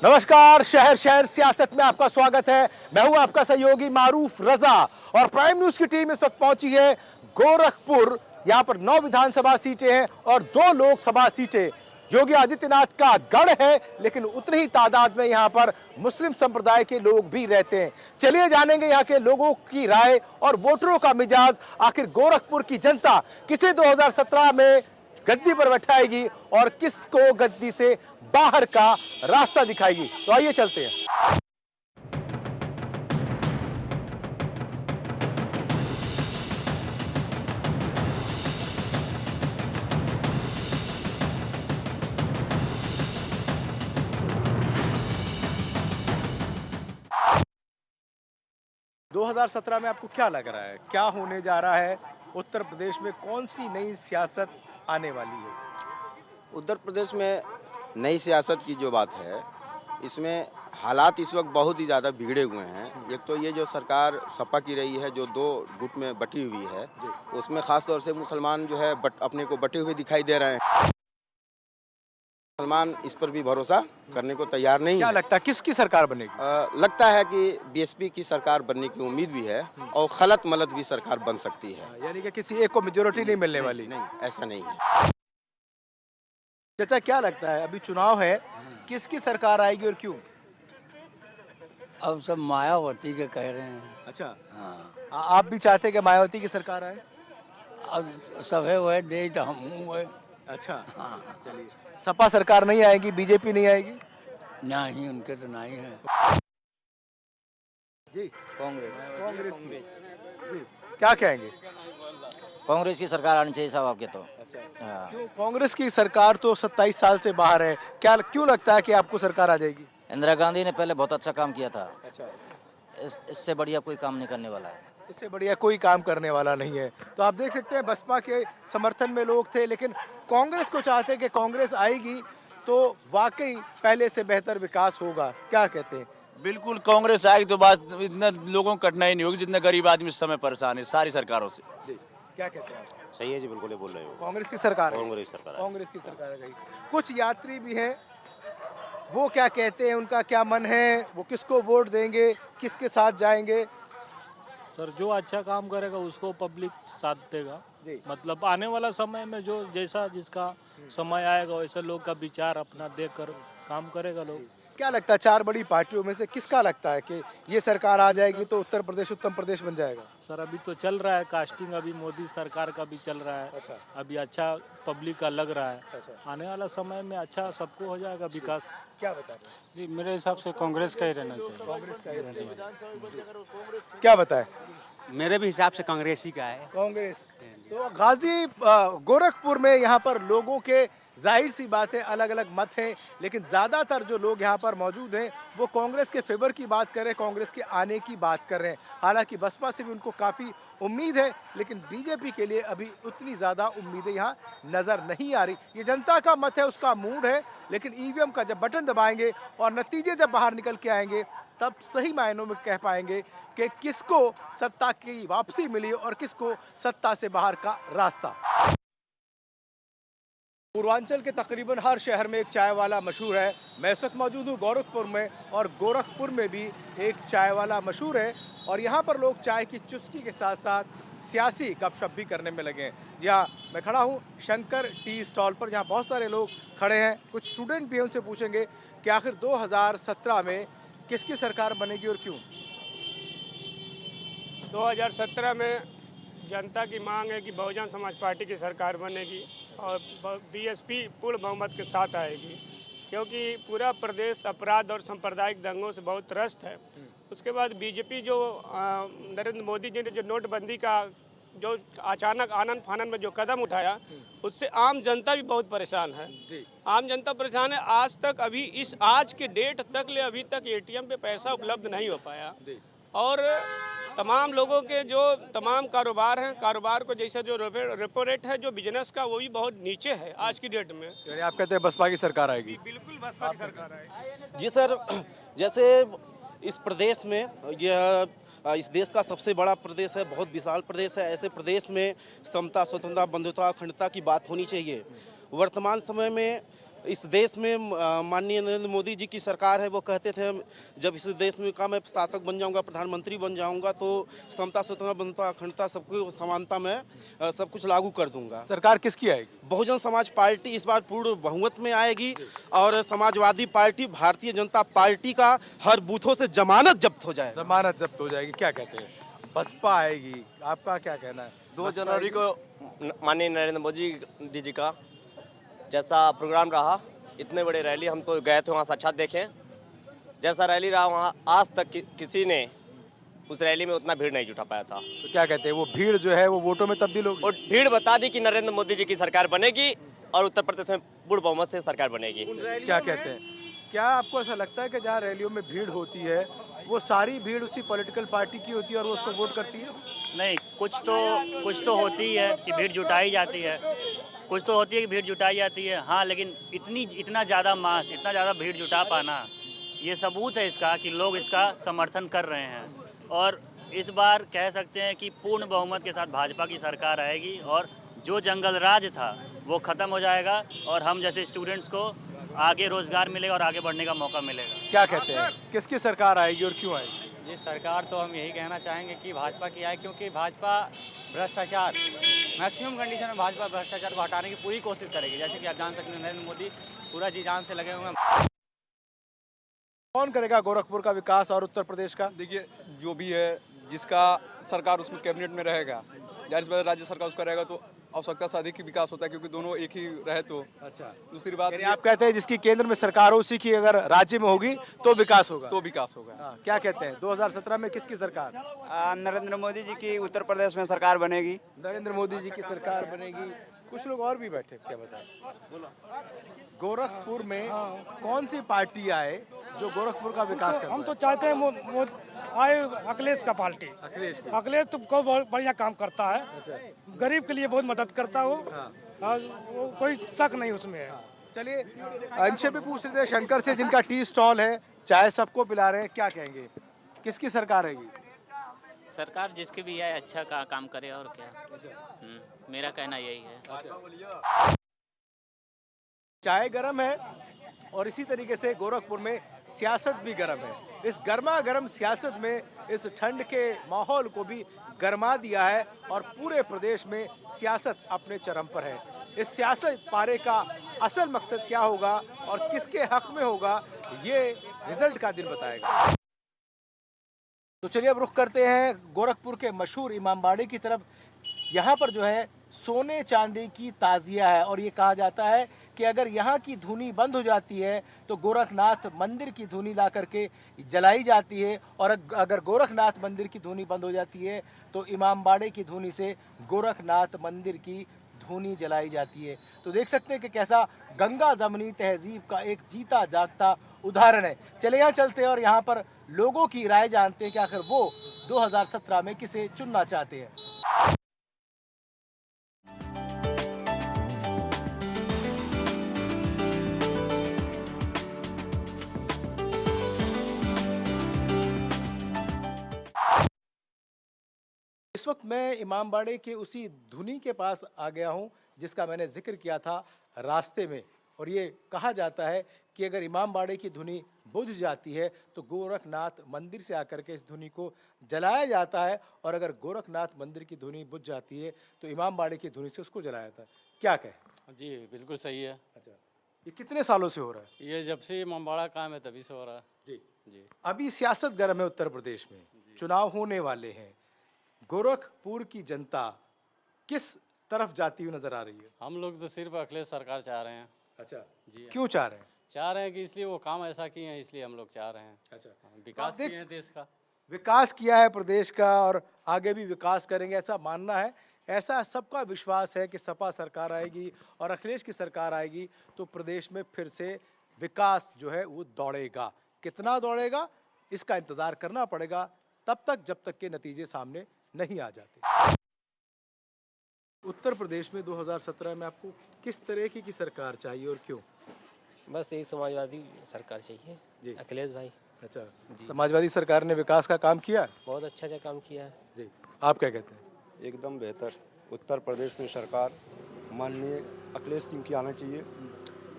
नमस्कार, शहर शहर सियासत में आपका स्वागत है। मैं हूं आपका सहयोगी मारूफ रजा और प्राइम न्यूज की टीम इस वक्त पहुंची है गोरखपुर। यहां पर 9 विधानसभा सीटें हैं और 2 लोकसभा सीटें। योगी आदित्यनाथ का गढ़ है, लेकिन उतनी ही तादाद में यहां पर मुस्लिम संप्रदाय के लोग भी रहते हैं। चलिए जानेंगे यहां के लोगों की राय और वोटरों का मिजाज। आखिर गोरखपुर की जनता किसे 2017 में गद्दी पर बैठाएगी और किसको गद्दी से बाहर का रास्ता दिखाएगी। तो आइए चलते हैं। 2017 में आपको क्या लग रहा है, क्या होने जा रहा है? उत्तर प्रदेश में कौन सी नई सियासत आने वाली है? उत्तर प्रदेश में नई सियासत की जो बात है, इसमें हालात इस वक्त बहुत ही ज़्यादा बिगड़े हुए हैं। एक तो ये जो सरकार सपा की रही है, जो 2 गुट में बटी हुई है, उसमें ख़ास तौर से मुसलमान जो है अपने को बटे हुए दिखाई दे रहे हैं। मुसलमान इस पर भी भरोसा करने को तैयार नहीं है। क्या लगता है किसकी सरकार बनेगी? लगता है कि बीएसपी की सरकार बनने की उम्मीद भी है और खलत मलत भी सरकार बन सकती है। यानी कि किसी एक को मेजोरिटी नहीं मिलने वाली? नहीं, ऐसा नहीं है। चाचा, क्या लगता है अभी चुनाव है, किसकी सरकार आएगी और क्यों? अब सब मायावती के कह रहे हैं। अच्छा, हाँ, आप भी चाहते हैं कि मायावती की सरकार आए? अब सब है वह दे तो हम हुए। अच्छा, हाँ, चलिए। सपा सरकार नहीं आएगी, बीजेपी नहीं आएगी? नहीं उनके तो नहीं है। जी, कांग्रेस की जी, क्या कहेंगे? कांग्रेस की सरकार आनी चाहिए साहब आपके तो। हाँ। क्यों कांग्रेस की सरकार तो 27 साल से बाहर है, क्या क्यों लगता है कि आपको सरकार आ जाएगी? इंदिरा गांधी ने पहले बहुत अच्छा काम किया था। अच्छा, इससे बढ़िया कोई काम नहीं करने वाला है। इससे बढ़िया कोई काम करने वाला नहीं है। तो आप देख सकते हैं बसपा के समर्थन में लोग थे, लेकिन कांग्रेस को चाहते हैं कि कांग्रेस आएगी तो वाकई पहले से बेहतर विकास होगा। क्या कहते हैं? बिल्कुल, कांग्रेस आएगी तो बात इतना लोगों को कठिनाई नहीं होगी जितने गरीब आदमी इस समय परेशान है सारी सरकारों से। जी, क्या कहते हैं आप? सही है जी, बिल्कुल बोल रहे हो। कांग्रेस की सरकार है? कांग्रेस सरकार है। कांग्रेस की सरकार है गई। कुछ यात्री भी हैं, वो क्या कहते हैं, उनका क्या मन है, वो किसको वोट देंगे, किसके साथ जाएंगे? सर, जो अच्छा काम करेगा उसको पब्लिक साथ देगा। जी। मतलब आने वाला समय में जो जैसा जिसका समय आएगा वैसे लोग का विचार अपना देखकर काम करेगा लोग। क्या लगता है 4 बड़ी पार्टियों में से किसका लगता है कि ये सरकार आ जाएगी तो उत्तर प्रदेश उत्तम प्रदेश बन जाएगा? सर, अभी तो चल रहा है कास्टिंग, अभी मोदी सरकार का भी चल रहा है। अच्छा, अभी अच्छा पब्लिक का लग रहा है। अच्छा। आने वाला समय में अच्छा सबको हो जाएगा विकास। क्या बता रहे हैं? जी, मेरे हिसाब से कांग्रेस का ही रहना चाहिए। कांग्रेस का ही। क्या बताए? मेरे भी हिसाब से कांग्रेस ही का है। कांग्रेस। तो गोरखपुर में यहाँ पर लोगों के जाहिर सी बात है अलग अलग मत हैं, लेकिन ज़्यादातर जो लोग यहाँ पर मौजूद हैं वो कांग्रेस के फेवर की बात कर रहे हैं, कांग्रेस के आने की बात कर रहे हैं। हालांकि बसपा से भी उनको काफ़ी उम्मीद है, लेकिन बीजेपी के लिए अभी उतनी ज़्यादा उम्मीदें यहाँ नज़र नहीं आ रही। ये जनता का मत है, उसका मूड है, लेकिन ईवीएम का जब बटन दबाएंगे और नतीजे जब बाहर निकल के आएंगे तब सही मायनों में कह पाएंगे कि किसको सत्ता की वापसी मिली और किसको सत्ता से बाहर का रास्ता। पूर्वांचल के तकरीबन हर शहर में एक चाय वाला मशहूर है। मैं इस वक्त मौजूद हूँ गोरखपुर में और गोरखपुर में भी एक चाय वाला मशहूर है और यहाँ पर लोग चाय की चुस्की के साथ साथ सियासी गपशप भी करने में लगे हैं। जहाँ मैं खड़ा हूँ शंकर टी स्टॉल पर, जहाँ बहुत सारे लोग खड़े हैं। कुछ स्टूडेंट भी हैं, उनसे पूछेंगे कि आखिर 2017 में किसकी सरकार बनेगी और क्यों? 2017 में जनता की मांग है कि बहुजन समाज पार्टी की सरकार बनेगी और बीएसपी पूर्ण बहुमत के साथ आएगी, क्योंकि पूरा प्रदेश अपराध और सांप्रदायिक दंगों से बहुत त्रस्त है। उसके बाद बीजेपी जो नरेंद्र मोदी जी ने जो नोटबंदी का जो अचानक आनन फानन में जो कदम उठाया, उससे आम जनता भी बहुत परेशान है। आम जनता परेशान है। आज तक अभी आज के डेट तक ले अभी तक एटीएम पे पैसा उपलब्ध नहीं हो पाया और तमाम लोगों के जो तमाम कारोबार हैं, कारोबार को जैसे जो रेपो रेट है जो बिजनेस का, वो भी बहुत नीचे है आज की डेट में। यानी आप कहते हैं बसपा की सरकार आएगी? बिल्कुल बसपा की सरकार आएगी। जी सर, जैसे इस प्रदेश में इस देश का सबसे बड़ा प्रदेश है, बहुत विशाल प्रदेश है। ऐसे प्रदेश में समता, स्वतंत्रता, बंधुता, अखंडता की बात होनी चाहिए। वर्तमान समय में इस देश में माननीय नरेंद्र मोदी जी की सरकार है। वो कहते थे जब इस देश में का मैं शासक बन जाऊंगा, प्रधानमंत्री बन जाऊंगा तो समता, स्वतंत्रता, बंधुता, अखंडता, सबको समानता में सब कुछ लागू कर दूंगा। सरकार किसकी आएगी? बहुजन समाज पार्टी इस बार पूर्ण बहुमत में आएगी और समाजवादी पार्टी, भारतीय जनता पार्टी का हर बूथों से जमानत जब्त हो जाएगी। जमानत जब्त हो जाएगी। क्या कहते हैं? बसपा आएगी, आपका क्या कहना है? 2 जनवरी को माननीय नरेंद्र मोदी जी का जैसा प्रोग्राम रहा, इतने बड़े रैली हम तो गए थे वहाँ साक्षात देखें। जैसा रैली रहा वहाँ आज तक किसी ने उस रैली में उतना भीड़ नहीं जुटा पाया था। तो क्या कहते हैं, वो भीड़ जो है वो वोटों में तब्दील होगी? और भीड़ बता दी कि नरेंद्र मोदी जी की सरकार बनेगी और उत्तर प्रदेश में पूर्ण बहुमत से सरकार बनेगी। क्या कहते हैं, क्या आपको ऐसा लगता है कि जहाँ रैलियों में भीड़ होती है वो सारी भीड़ उसी पॉलिटिकल पार्टी की होती है और वो उसको वोट करती है? नहीं, कुछ तो होती है कि भीड़ जुटाई जाती है, कुछ तो होती है कि भीड़ जुटाई जाती है। हाँ, लेकिन इतना ज़्यादा मास, इतना ज़्यादा भीड़ जुटा पाना, ये सबूत है इसका कि लोग इसका समर्थन कर रहे हैं। और इस बार कह सकते हैं कि पूर्ण बहुमत के साथ भाजपा की सरकार आएगी और जो जंगल राज था वो ख़त्म हो जाएगा और हम जैसे स्टूडेंट्स को आगे रोजगार मिलेगा और आगे बढ़ने का मौका मिलेगा। क्या कहते हैं, किसकी सरकार आएगी और क्यों आएगी? जी, सरकार तो हम यही कहना चाहेंगे कि भाजपा की आए, क्योंकि भाजपा भ्रष्टाचार, मैक्सिमम कंडीशन में भाजपा भ्रष्टाचार को हटाने की पूरी कोशिश करेगी। जैसे कि आप जान सकते हैं नरेंद्र मोदी पूरा जी जान से लगे हुए हैं। कौन करेगा गोरखपुर का विकास और उत्तर प्रदेश का? देखिए, जो भी है जिसका सरकार उसमें कैबिनेट में रहेगा, जाहिर सी बात है राज्य सरकार उसका रहेगा तो आवश्यकता से अधिक ही विकास होता है, क्योंकि दोनों एक ही रहे तो। अच्छा, दूसरी बात आप कहते हैं जिसकी केंद्र में सरकार हो उसी की अगर राज्य में होगी तो विकास होगा? तो विकास होगा। क्या कहते हैं, 2017 में किसकी सरकार? नरेंद्र मोदी जी की उत्तर प्रदेश में सरकार बनेगी। नरेंद्र मोदी जी की सरकार बनेगी। कुछ लोग और भी बैठे, क्या बताएं? गोरखपुर में कौन सी पार्टी आए जो गोरखपुर का विकास करे? हम तो चाहते हैं आए अखिलेश का पार्टी। अखिलेश तो बहुत बढ़िया काम करता है, गरीब के लिए बहुत मदद करता है वो कोई शक नहीं उसमें है। चलिए अंश भी पूछ रहे थे शंकर से, जिनका टी स्टॉल है, चाय सबको पिला रहे हैं, क्या कहेंगे, किसकी सरकार रहेगी? सरकार जिसकी भी है अच्छा काम करे और क्या। मेरा कहना यही है। चाय गरम है और इसी तरीके से गोरखपुर में सियासत भी गरम है। इस गर्मा गर्म सियासत में इस ठंड के माहौल को भी गरमा दिया है और पूरे प्रदेश में सियासत अपने चरम पर है। इस सियासत पारे का असल मकसद क्या होगा और किसके हक में होगा, ये रिजल्ट का दिन बताएगा। तो चलिए अब रुख करते हैं गोरखपुर के मशहूर इमामबाड़े की तरफ। यहाँ पर जो है सोने चांदी की ताजिया है और ये कहा जाता है कि अगर यहाँ की धुनी बंद हो जाती है तो गोरखनाथ मंदिर की धुनी ला करके जलाई जाती है, और अगर गोरखनाथ मंदिर की धुनी बंद हो जाती है तो इमामबाड़े की धुनी से गोरखनाथ मंदिर की धुनी जलाई जाती है। तो देख सकते हैं कि कैसा गंगा जमनी तहजीब का एक जीता जागता उदाहरण है। चले यहाँ चलते हैं और यहाँ पर लोगों की राय जानते हैं कि आखिर वो 2017 में किसे चुनना चाहते हैं। इस वक्त मैं इमामबाड़े के उसी धुनी के पास आ गया हूं जिसका मैंने जिक्र किया था रास्ते में, और ये कहा जाता है कि अगर इमामबाड़े की धुनी बुझ जाती है तो गोरखनाथ मंदिर से आकर के इस धुनी को जलाया जाता है, और अगर गोरखनाथ मंदिर की धुनी बुझ जाती है तो इमामबाड़े की धुनी से उसको जलाया जाता है। क्या कहें? जी बिल्कुल सही है। अच्छा, ये कितने सालों से हो रहा है? ये जब से इमामबाड़ा काम है तभी से हो रहा है। जी। अभी सियासत गर्म है उत्तर प्रदेश में, चुनाव होने वाले हैं। गोरखपुर की जनता किस तरफ जाती हुई नजर आ रही है? हम लोग तो सिर्फ अखिलेश सरकार चाह रहे हैं। अच्छा जी, क्यों चाह रहे हैं? चाह रहे हैं कि इसलिए वो काम ऐसा किए हैं, इसलिए हम लोग चाह रहे हैं। अच्छा, विकास किए हैं, देश का विकास किया है प्रदेश का और आगे भी विकास करेंगे ऐसा मानना है। ऐसा सबका विश्वास है कि सपा सरकार आएगी और अखिलेश की सरकार आएगी तो प्रदेश में फिर से विकास जो है वो दौड़ेगा। कितना दौड़ेगा इसका इंतजार करना पड़ेगा, तब तक जब तक के नतीजे सामने नहीं आ जाते। उत्तर प्रदेश में 2017 में आपको किस तरह की सरकार चाहिए और क्यों? बस यही समाजवादी सरकार चाहिए जी, अखिलेश भाई। अच्छा, समाजवादी सरकार ने विकास का काम किया? बहुत अच्छा काम किया है जी। आप क्या कहते हैं? एकदम बेहतर। उत्तर प्रदेश में सरकार माननीय अखिलेश सिंह की आना चाहिए।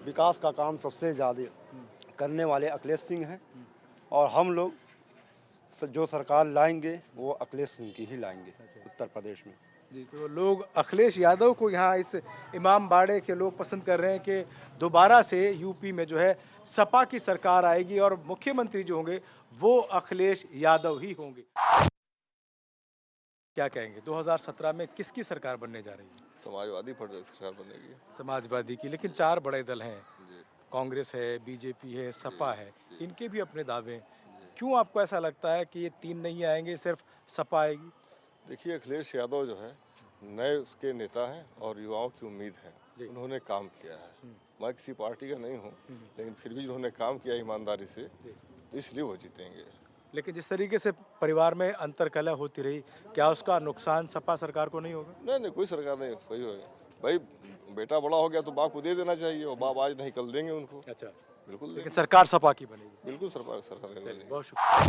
विकास का काम सबसे ज़्यादा करने वाले अखिलेश सिंह हैं और हम लोग जो सरकार लाएंगे वो अखिलेश सिंह की ही लाएंगे उत्तर प्रदेश में। जी, तो लोग अखिलेश यादव को यहाँ इस इमामबाड़े के लोग पसंद कर रहे हैं कि दोबारा से यूपी में जो है सपा की सरकार आएगी और मुख्यमंत्री जो होंगे वो अखिलेश यादव ही होंगे। क्या कहेंगे 2017 में किसकी सरकार बनने जा रही है? समाजवादी पार्टी सरकार बनेगी। समाजवादी की, लेकिन 4 बड़े दल हैं, कांग्रेस है, बीजेपी है, सपा है, इनके भी अपने दावे हैं। क्यों आपको ऐसा लगता है कि ये 3 नहीं आएंगे, सिर्फ सपा आएगी? देखिए, अखिलेश यादव जो है नए उसके नेता हैं और युवाओं की उम्मीद है, उन्होंने काम किया है। मैं किसी पार्टी का नहीं हूँ, लेकिन फिर भी उन्होंने काम किया ईमानदारी से, तो इसलिए वो जीतेंगे। लेकिन जिस तरीके से परिवार में अंतरकलह होती रही, क्या उसका नुकसान सपा सरकार को नहीं होगा? नहीं, कोई सरकार नहीं, कोई होगा भाई। बेटा बड़ा हो गया तो बाप को दे देना चाहिए, और बाप आज नहीं कल देंगे उनको। अच्छा, बिल्कुल। लेकिन सरकार सपा की बनेगी? बिल्कुल सरकार बनेगी। बहुत शुक्रिया।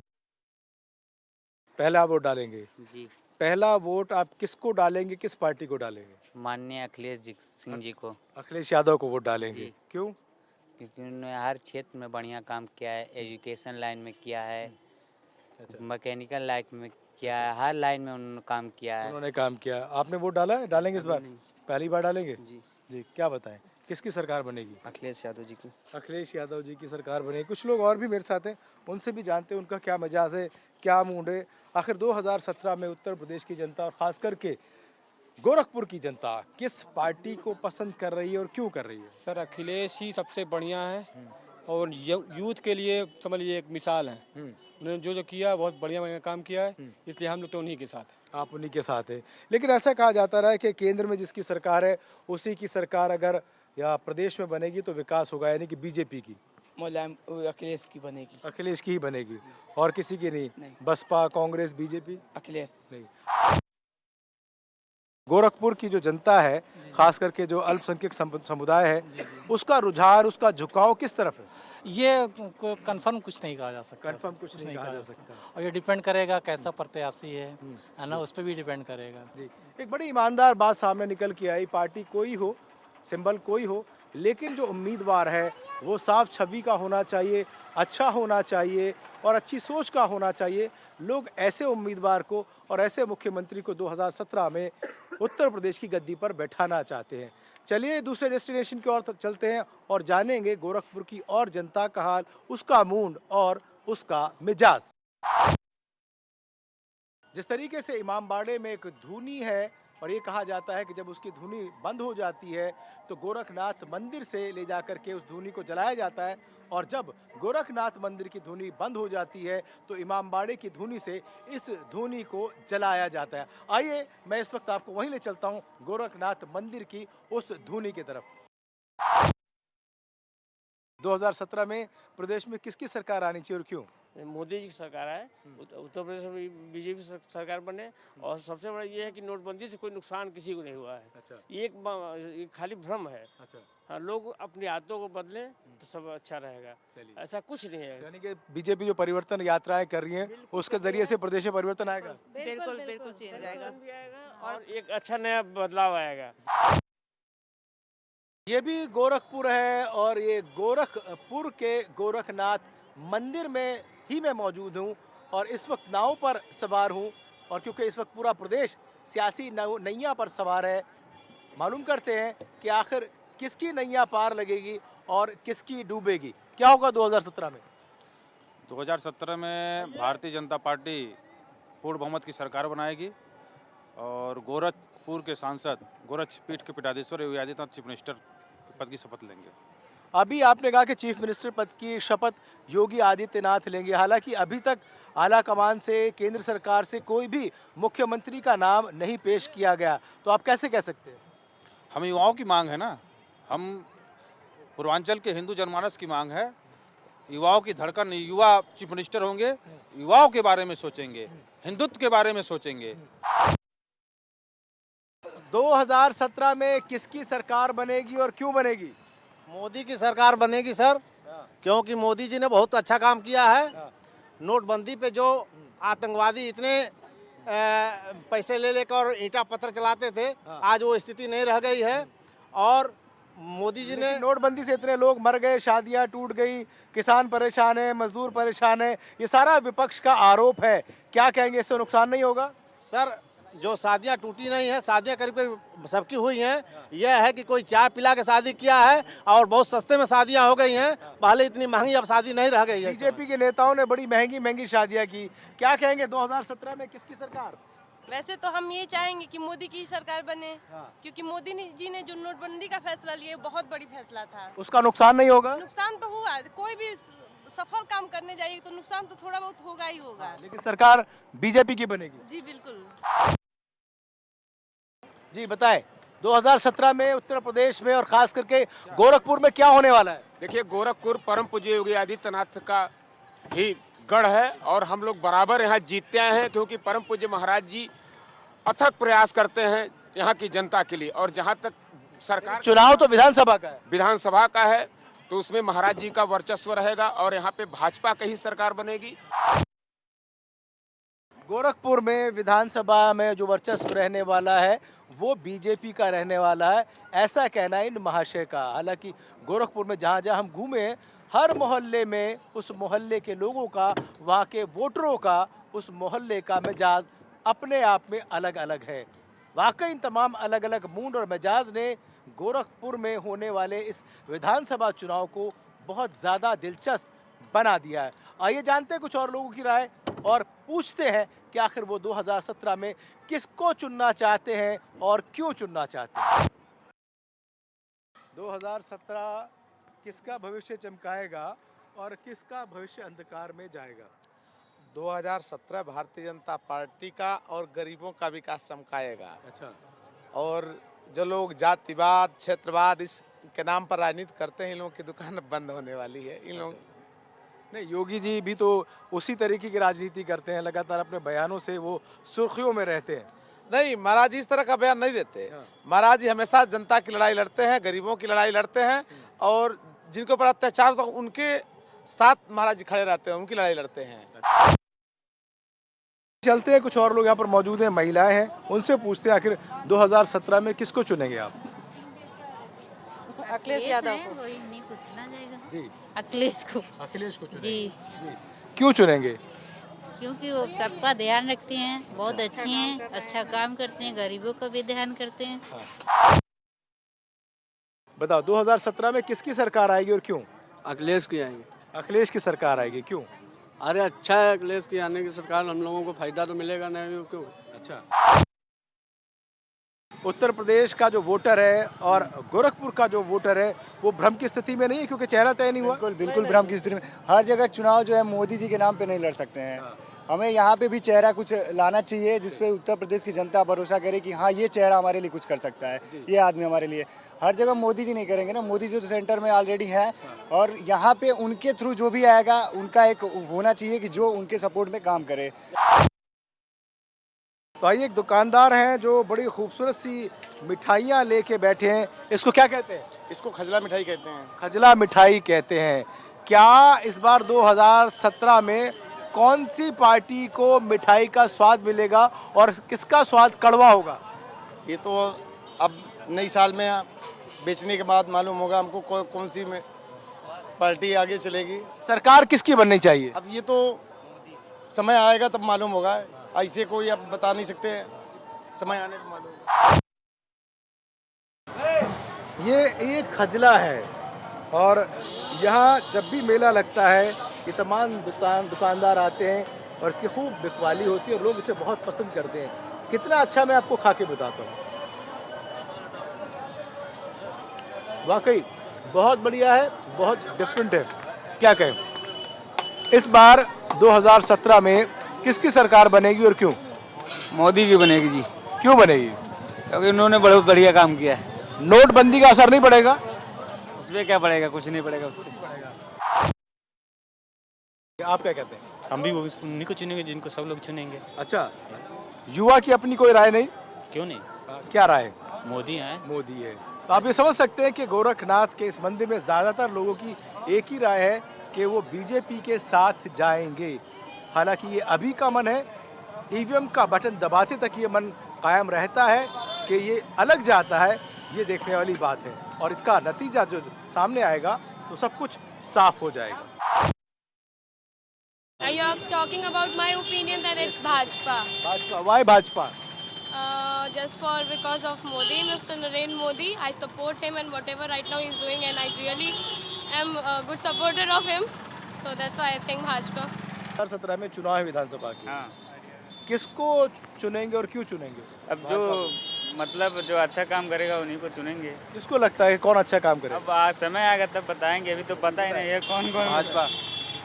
पहला वोट डालेंगे जी। पहला वोट आप किसको डालेंगे, किस पार्टी को डालेंगे? माननीय अखिलेश सिंह जी को। अखिलेश यादव को वोट डालेंगे? क्यों? क्योंकि उन्होंने हर क्षेत्र में बढ़िया काम किया है, एजुकेशन लाइन में किया है, मैकेनिकल लाइन में किया है, हर लाइन में उन्होंने काम किया है। उन्होंने काम किया। आपने वोट डाला है? डालेंगे इस बार? पहली बार डालेंगे? जी, क्या बताएं किसकी सरकार बनेगी? अखिलेश यादव जी की। अखिलेश यादव जी की सरकार बनेगी। कुछ लोग और भी मेरे साथ हैं, उनसे भी जानते हैं उनका क्या मिजाज है, क्या मूड है। आखिर 2017 में उत्तर प्रदेश की जनता और खास करके गोरखपुर की जनता किस पार्टी को पसंद कर रही है और क्यों कर रही है? सर अखिलेश ही सबसे बढ़िया है और यूथ के लिए समझ लीजिए एक मिसाल है। उन्होंने जो किया बहुत बढ़िया काम किया है, इसलिए हम लोग तो उन्हीं के साथ हैं। आप उन्हीं के साथ हैं। लेकिन ऐसा कहा जाता रहा है कि केंद्र में जिसकी सरकार है उसी की सरकार अगर या प्रदेश में बनेगी तो विकास होगा, यानी कि बीजेपी की। अखिलेश की बनेगी। अखिलेश की ही बनेगी और किसी की नहीं? बसपा, कांग्रेस, बीजेपी? अखिलेश नहीं। गोरखपुर की जो जनता है, खास करके जो अल्पसंख्यक समुदाय है, उसका रुझान, उसका झुकाव किस तरफ है? ये कंफर्म कुछ नहीं कहा जा सकता। कंफर्म कुछ नहीं कहा जा सकता। और ये डिपेंड करेगा कैसा प्रत्याशी है ना, उस पर भी डिपेंड करेगा। जी, एक बड़ी ईमानदार बात सामने निकल के आई। पार्टी कोई हो, सिंबल कोई हो, लेकिन जो उम्मीदवार है वो साफ छवि का होना चाहिए, अच्छा होना चाहिए और अच्छी सोच का होना चाहिए। लोग ऐसे उम्मीदवार को और ऐसे मुख्यमंत्री को 2017 में उत्तर प्रदेश की गद्दी पर बैठाना चाहते हैं। चलिए दूसरे डेस्टिनेशन की ओर चलते हैं और जानेंगे गोरखपुर की और जनता का हाल, उसका मूड और उसका मिजाज। जिस तरीके से इमामबाड़े में एक धुनी है और ये कहा जाता है कि जब उसकी धुनी बंद हो जाती है तो गोरखनाथ मंदिर से ले जाकर के उस धुनी को जलाया जाता है, और जब गोरखनाथ मंदिर की धुनी बंद हो जाती है तो इमामबाड़े की धुनी से इस धुनी को जलाया जाता है। आइए मैं इस वक्त आपको वहीं ले चलता हूं, गोरखनाथ मंदिर की उस धुनी की तरफ। 2017 में प्रदेश में किसकी सरकार आनी चाहिए और क्यों? मोदी जी की सरकार है। उत्तर प्रदेश में बीजेपी सरकार बने, और सबसे बड़ा ये है कि नोटबंदी से कोई नुकसान किसी को नहीं हुआ है। अच्छा। ये एक खाली भ्रम है। अच्छा। हाँ, लोग अपनी आदतों को बदलें तो सब अच्छा रहेगा, ऐसा कुछ नहीं है। यानी कि बीजेपी जो परिवर्तन यात्राएं कर रही है उसके जरिए से प्रदेश में परिवर्तन आएगा। बिल्कुल चेंज आएगा और एक अच्छा नया बदलाव आएगा। ये भी गोरखपुर है और ये गोरखपुर के गोरखनाथ मंदिर में ही मैं मौजूद हूँ और इस वक्त नाव पर सवार हूँ, और क्योंकि इस वक्त पूरा प्रदेश सियासी नैया पर सवार है, मालूम करते हैं कि आखिर किसकी नैया पार लगेगी और किसकी डूबेगी। क्या होगा 2017 में? 2017 में भारतीय जनता पार्टी पूर्ण बहुमत की सरकार बनाएगी और गोरखपुर के सांसद गोरखपीठ के पीठाधीश्वर योगी आदित्यनाथ चीफ मिनिस्टर पद की शपथ लेंगे। अभी आपने कहा कि चीफ मिनिस्टर पद की शपथ योगी आदित्यनाथ लेंगे, हालांकि अभी तक आला कमान से, केंद्र सरकार से कोई भी मुख्यमंत्री का नाम नहीं पेश किया गया, तो आप कैसे कह सकते हैं? हम युवाओं की मांग है ना, हम पूर्वांचल के हिंदू जनमानस की मांग है, युवाओं की धड़कन, युवा चीफ मिनिस्टर होंगे, युवाओं के बारे में सोचेंगे, हिंदुत्व के बारे में सोचेंगे। 2017 में किसकी सरकार बनेगी और क्यों बनेगी? मोदी की सरकार बनेगी सर, क्योंकि मोदी जी ने बहुत अच्छा काम किया है। नोटबंदी पे जो आतंकवादी इतने पैसे ले लेकर ईंटा पत्थर चलाते थे, आज वो स्थिति नहीं रह गई है। और मोदी जी ने लेकिन नोटबंदी से इतने लोग मर गए, शादियां टूट गई, किसान परेशान है, मजदूर परेशान है, ये सारा विपक्ष का आरोप है। क्या कहेंगे, इससे नुकसान नहीं होगा? सर जो शादियां टूटी नहीं है, शादियां करीब करीब सबकी हुई हैं। यह है कि कोई चाय पिला के शादी किया है और बहुत सस्ते में शादियां हो गई हैं। पहले इतनी महंगी अब शादी नहीं रह गई है। बीजेपी के नेताओं ने बड़ी महंगी महंगी शादियां की। क्या कहेंगे 2017 में किसकी सरकार? वैसे तो हम ये चाहेंगे कि मोदी की सरकार बने, क्योंकि मोदी जी ने जो नोटबंदी का फैसला लिया बहुत बड़ी फैसला था। उसका नुकसान नहीं होगा? नुकसान तो हुआ, कोई भी सफल काम करने जाएगी तो नुकसान तो थोड़ा बहुत होगा ही होगा। लेकिन सरकार बीजेपी की बनेगी। जी बिल्कुल। जी बताएं, 2017 में उत्तर प्रदेश में और खास करके गोरखपुर में क्या होने वाला है? देखिए, गोरखपुर परम पूज्य योगी आदित्यनाथ का ही गढ़ है और हम लोग बराबर यहाँ जीतते आए हैं, क्योंकि परम पूज्य महाराज जी अथक प्रयास करते हैं यहाँ की जनता के लिए। और जहाँ तक सरकार, चुनाव तो विधानसभा का है, विधानसभा का है, तो उसमें महाराज जी का वर्चस्व रहेगा और यहाँ पे भाजपा की ही सरकार बनेगी। गोरखपुर में विधानसभा में जो वर्चस्व रहने वाला है वो बीजेपी का रहने वाला है, ऐसा कहना इन महाशय का। हालांकि गोरखपुर में जहां जहां हम घूमे, हर मोहल्ले में उस मोहल्ले के लोगों का, वहां के वोटरों का, उस मोहल्ले का मिजाज अपने आप में अलग अलग है। वाकई इन तमाम अलग अलग मूड और मिजाज ने गोरखपुर में होने वाले इस विधानसभा चुनाव को बहुत ज़्यादा दिलचस्प बना दिया है। आइए जानते हैं कुछ और लोगों की राय और पूछते हैं कि आखिर वो 2017 में किसको चुनना चाहते हैं और क्यों चुनना चाहते हैं। 2017 किसका भविष्य चमकाएगा और किसका भविष्य अंधकार में जाएगा? 2017 भारतीय जनता पार्टी का और गरीबों का विकास चमकाएगा। अच्छा। और जो लोग जातिवाद, क्षेत्रवाद इसके नाम पर राजनीति करते हैं, इन लोगों की दुकान बंद होने वाली है। इन लोग नहीं, योगी जी भी तो उसी तरीके की राजनीति करते हैं, लगातार अपने बयानों से वो सुर्खियों में रहते हैं। नहीं, महाराज जी इस तरह का बयान नहीं देते। महाराज जी हमेशा जनता की लड़ाई लड़ते हैं, गरीबों की लड़ाई लड़ते हैं, और जिनके ऊपर अत्याचार तो उनके साथ महाराज जी खड़े रहते हैं, उनकी लड़ाई लड़ते हैं। चलते हैं, कुछ और लोग यहाँ पर मौजूद हैं, महिलाएं हैं, उनसे पूछते हैं आखिर 2017 में किसको चुनेंगे आप? अखिलेश यादव को। जी, अखिलेश को। अखिलेश को चुनेंगे। जी। क्यों चुनेंगे? क्योंकि वो सबका ध्यान रखते हैं, बहुत अच्छे हैं, अच्छा काम करते हैं, गरीबों का भी ध्यान करते हैं। बताओ 2017 में किसकी सरकार आएगी और क्यों? अखिलेश की आएगी। अखिलेश की सरकार आएगी, क्यों? अरे अच्छा है, अखिलेश की आने की सरकार, हम लोगों को फायदा तो मिलेगा, नहीं क्यों? अच्छा। उत्तर प्रदेश का जो वोटर है और गोरखपुर का जो वोटर है वो भ्रम की स्थिति में नहीं है, क्योंकि चेहरा तय नहीं हुआ। बिल्कुल भ्रम की स्थिति में। हर जगह चुनाव जो है मोदी जी के नाम पे नहीं लड़ सकते हैं। हमें यहाँ पे भी चेहरा कुछ लाना चाहिए जिस पे उत्तर प्रदेश की जनता भरोसा करे कि हाँ ये चेहरा हमारे लिए कुछ कर सकता है, ये आदमी हमारे लिए। हर जगह मोदी जी नहीं करेंगे ना, मोदी जी तो सेंटर में ऑलरेडी हैं, और यहाँ पे उनके थ्रू जो भी आएगा उनका एक होना चाहिए कि जो उनके सपोर्ट में काम करे। तो आइए, एक दुकानदार हैं जो बड़ी खूबसूरत सी मिठाइयाँ लेके बैठे हैं। इसको क्या कहते हैं? इसको खजला मिठाई कहते हैं। खजला मिठाई कहते हैं। क्या इस बार 2017 में कौन सी पार्टी को मिठाई का स्वाद मिलेगा और किसका स्वाद कड़वा होगा? ये तो अब नई साल में बेचने के बाद मालूम होगा हमको कौन सी पार्टी आगे चलेगी। सरकार किसकी बननी चाहिए? अब ये तो समय आएगा तब मालूम होगा, ऐसे कोई अब बता नहीं सकते, समय आने पर मालूम होगा। ये खजला है और यहाँ जब भी मेला लगता है ये तमाम दुकानदार आते हैं और इसकी खूब बिकवाली होती है और लोग इसे बहुत पसंद करते हैं। कितना अच्छा, मैं आपको खा के बताता हूँ। वाकई बहुत बढ़िया है, बहुत डिफरेंट है, क्या कहें। इस बार 2017 में किसकी सरकार बनेगी और क्यों? मोदी की बनेगी जी। क्यों बनेगी? क्योंकि उन्होंने बहुत बढ़िया काम किया है। नोटबंदी का असर नहीं पड़ेगा? उसमें क्या पड़ेगा, कुछ नहीं पड़ेगा उससे। आप क्या कहते हैं? हम भी उन्हीं को चुनेंगे जिनको सब लोग चुनेंगे। अच्छा, युवा की अपनी कोई राय नहीं? क्यों नहीं, क्या राय? मोदी है। मोदी है। तो आप ये समझ सकते हैं कि गोरखनाथ के इस मंदिर में ज़्यादातर लोगों की एक ही राय है कि वो बीजेपी के साथ जाएंगे। हालांकि ये अभी का मन है, ईवीएम का बटन दबाते तक ये मन कायम रहता है कि ये अलग जाता है ये देखने वाली बात है और इसका नतीजा जो सामने आएगा तो सब कुछ साफ हो जाएगा। You are talking about my opinion, then it's Bhajpa. Bhajpa, why Bhajpa? Just because of Modi, Mr. Narendra Modi. I support him and whatever right now he's doing, and I really am a good supporter of him. So that's why I think Bhajpa. 2017 में चुनाव है विधानसभा की। हाँ। किसको चुनेंगे और क्यों चुनेंगे? अब जो मतलब जो अच्छा काम करेगा उन्हीं को चुनेंगे। किसको लगता है कौन अच्छा काम करेगा? अब आज समय आएगा तब बताएंगे, अभी तो पता ही नहीं है कौन कौन। भाजपा।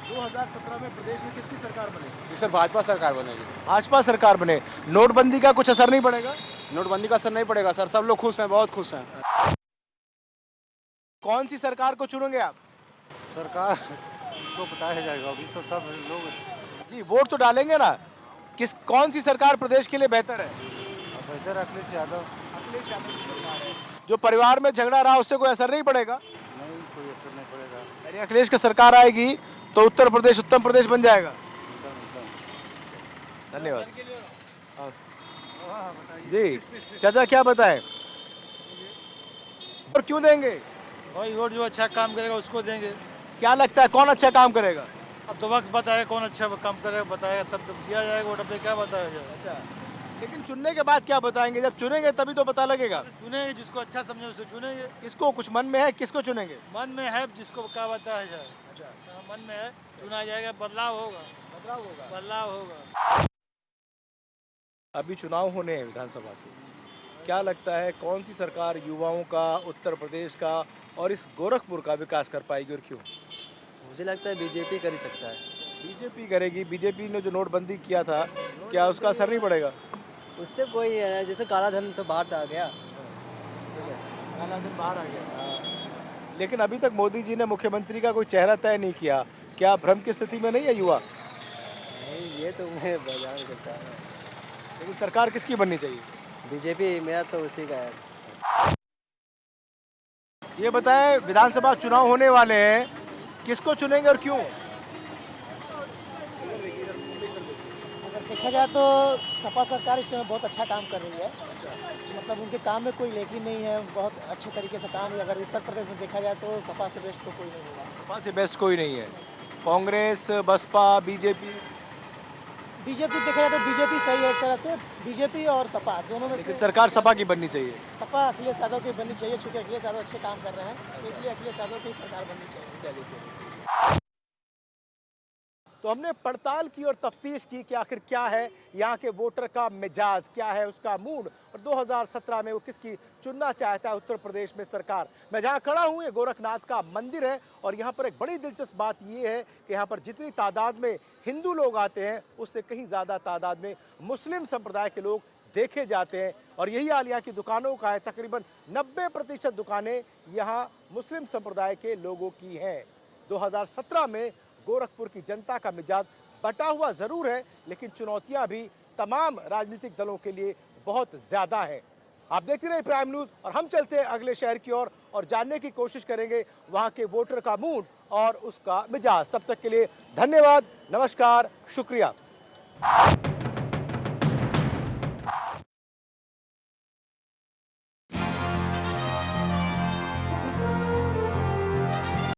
2017 में प्रदेश में किसकी सरकार बनेगी? सर भाजपा सरकार बनेगी। भाजपा सरकार बने, नोटबंदी का कुछ असर नहीं पड़ेगा? नोटबंदी का असर नहीं पड़ेगा सर, सब लोग खुश हैं, बहुत खुश हैं। कौन सी सरकार को चुनेंगे आप? सरकार इसको बताया जाएगा, अभी तो सब लोग जी वोट तो डालेंगे ना, कौन सी सरकार प्रदेश के लिए बेहतर है? बेहतर अखिलेश यादव। अखिलेश यादव की सरकार है। जो परिवार में झगड़ा रहा उससे कोई असर नहीं पड़ेगा? नहीं, कोई असर नहीं पड़ेगा। यानी अखिलेश की सरकार आएगी तो उत्तर प्रदेश उत्तम प्रदेश बन जाएगा। धन्यवाद जी। चाचा क्या बताएं और क्यों देंगे? भाई वोट जो अच्छा काम करेगा उसको देंगे। क्या लगता है कौन अच्छा काम करेगा? अब तो वक्त बताएगा कौन अच्छा काम करेगा, बताएगा तब तो दिया जाएगा वोट, अब क्या बताया जाएगा। अच्छा, लेकिन चुनने के बाद क्या बताएंगे? जब चुनेंगे तभी तो पता लगेगा। चुनेंगे जिसको अच्छा समझे उसे चुनेंगे। किसको कुछ मन में है, किसको चुनेंगे? मन में है जिसको क्या बताया जाए। अच्छा, मन में है चुना जाएगा, बदलाव होगा। बदलाव होगा, बदलाव होगा। अभी चुनाव होने हैं विधानसभा के, क्या लगता है कौन सी सरकार युवाओं का, उत्तर प्रदेश का और इस गोरखपुर का विकास कर पाएगी और क्यों? मुझे लगता है बीजेपी कर ही सकता है। बीजेपी करेगी। बीजेपी ने जो नोटबंदी किया था क्या उसका असर नहीं पड़ेगा? उससे कोई जैसे काला धन तो बाहर आ गया, ठीक है, काला धन बाहर आ गया। लेकिन अभी तक मोदी जी ने मुख्यमंत्री का कोई चेहरा तय नहीं किया, क्या भ्रम की स्थिति में नहीं है युवा? नहीं, ये तो मैं बता नहीं सकता। लेकिन सरकार किसकी बननी चाहिए? बीजेपी, मेरा तो उसी का है। ये बताएं, विधानसभा चुनाव होने वाले हैं, किसको चुनेंगे और क्यों? अगर देखा जाए तो सपा सरकार इस समय बहुत अच्छा काम कर रही है। मतलब उनके काम में कोई लेकिन नहीं है, बहुत अच्छे तरीके से काम है। अगर उत्तर प्रदेश में देखा जाए तो सपा से बेस्ट तो कोई नहीं होगा। सपा से बेस्ट कोई नहीं है। कांग्रेस, बसपा, बीजेपी देखा जाए तो बीजेपी सही है एक तरह से। बीजेपी और सपा दोनों में लेकिन सरकार सपा की बननी चाहिए। सपा अखिलेश यादव की बननी चाहिए, चूँकि अखिलेश यादव अच्छे काम कर रहे हैं, इसलिए अखिलेश यादव की सरकार बननी चाहिए। तो हमने पड़ताल की और तफ्तीश की कि आखिर क्या है यहाँ के वोटर का मिजाज, क्या है उसका मूड, और 2017 में वो किसकी चुनना चाहता है उत्तर प्रदेश में सरकार। मैं जहाँ खड़ा हूँ ये गोरखनाथ का मंदिर है और यहाँ पर एक बड़ी दिलचस्प बात ये है कि यहाँ पर जितनी तादाद में हिंदू लोग आते हैं उससे कहीं ज़्यादा तादाद में मुस्लिम संप्रदाय के लोग देखे जाते हैं। और यही हाल यहाँ की दुकानों का है, तकरीबन 90% दुकानें यहाँ मुस्लिम संप्रदाय के लोगों की हैं। 2017 में गोरखपुर की जनता का मिजाज बटा हुआ जरूर है, लेकिन चुनौतियां भी तमाम राजनीतिक दलों के लिए बहुत ज्यादा हैं। आप देखते रहिए प्राइम न्यूज और हम चलते हैं अगले शहर की ओर और जानने की कोशिश करेंगे वहां के वोटर का मूड और उसका मिजाज। तब तक के लिए धन्यवाद, नमस्कार, शुक्रिया।